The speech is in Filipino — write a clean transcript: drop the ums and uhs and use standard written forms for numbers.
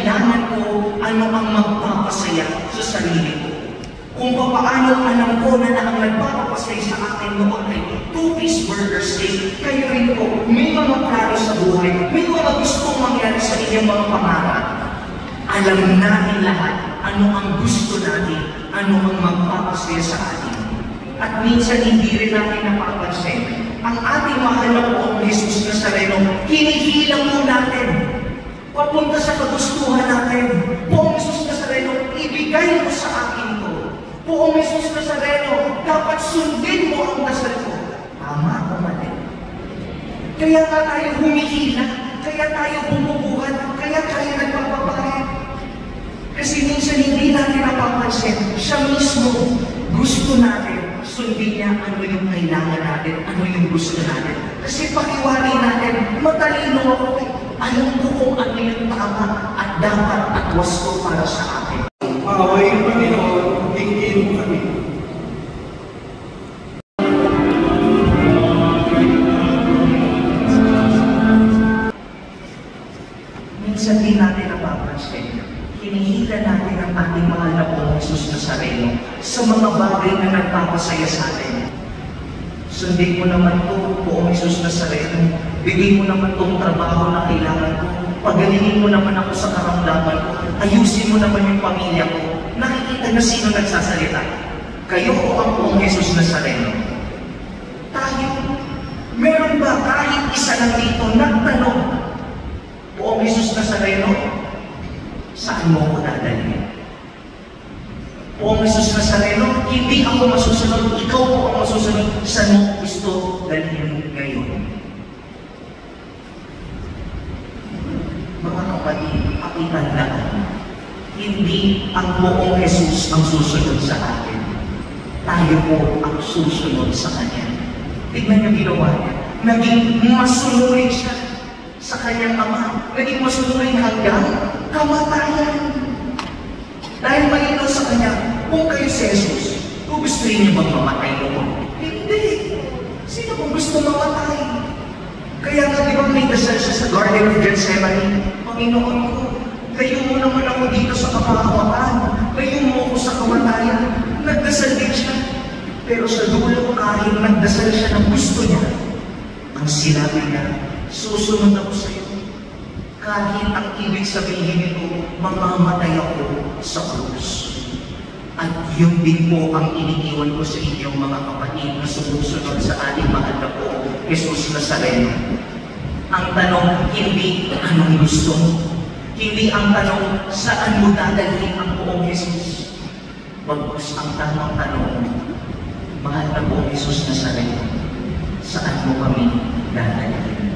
kailangan ko, ano ang magpapasaya sa sarili ko. Kung paano alam ko na ang nagpapapasaya sa akin noon ay two-piece burger steak, kayo rin po, may mga plano sa buhay, may mga gustong mangyari sa inyong mga pangarap. Alam natin lahat ano ang gusto natin, ano ang magpapasaya sa atin. At minsan hindi rin natin napapansin. Ang ating mahal na Poong Jesus Nazareno, hinihilang po natin. Papunta sa kagustuhan natin. Poong Jesus Nazareno, ibigay mo sa akin to. Poong Jesus Nazareno, dapat sundin mo ang dasal ko. Tama o mali? Kaya nga tayo humihila, kaya tayo bumubuhat, kaya tayo nagpapapahit. Kasi minsan hindi natin napapansin, siya mismo gusto natin. Sundin niya ano yung kailangan natin, ano yung gusto natin. Kasi pakiwari natin, matalino ako eh. Alam ko kung ano yung tama at dapat atwas ko para sa akin. Paway ng Panginoon, tingin mo kami. Minsan din natin napapansin, hinihila natin ang ating mahal na Poong Jesus Nazareno sa mga bagay na nagpapasaya sa atin. Sundin mo naman ito, Poong Jesus Nazareno. Bigay mo naman itong trabaho na kailangan ko. Pagalingin mo naman ako sa karamdaman ko. Ayusin mo naman yung pamilya ko. Nakikita na sino nagsasalita. Kayo o ang Poong Jesus Nazareno? Tayo. Meron ba kahit isa lang dito nagtanong, Poong Jesus Nazareno, saan mo ako dadalhin? Poong Jesus Nazareno, hindi ako masusunod, ikaw po ang masusunod. Saan mo gusto dalhin ngayon? Mga kapatid, pakitandaan, hindi ang Poong Jesus ang susunod sa atin. Tayo po ang susunod sa Kanya. Tignan niyo ginawa niya. Naging masunurin siya sa Kanyang Ama. Naging masunurin hanggang kamatayan. Dahil malinaw sa Kanya, kung kayo si Jesus, kung gusto niyo bang mamatay noon? Hindi. Sino kung gusto mamatay? Kaya nga, di ba may dasal siya sa Garden of Gethsemane? Panginoon ko, kayo mo naman ako dito sa kapahawakan. Kayo mo ako sa kamatayan. Nagdasal din siya. Pero sa dulo, kahit nagdasal siya ng gusto niya, ang sinabi niya, susunod ako sa iyo. Kahit ang ibig sabihin nito, mamamatay ako sa krus. At yun din po ang iniiwan ko sa inyong mga kapatid na sumusunod sa ating mahal na Poong Jesus Nazareno. Ang tanong, hindi anong gusto mo. Hindi ang tanong, saan mo dadalhin ang Poong Jesus. Bagkus ang tamang tanong, mahal na Poong Jesus Nazareno, saan mo kami dadalhin?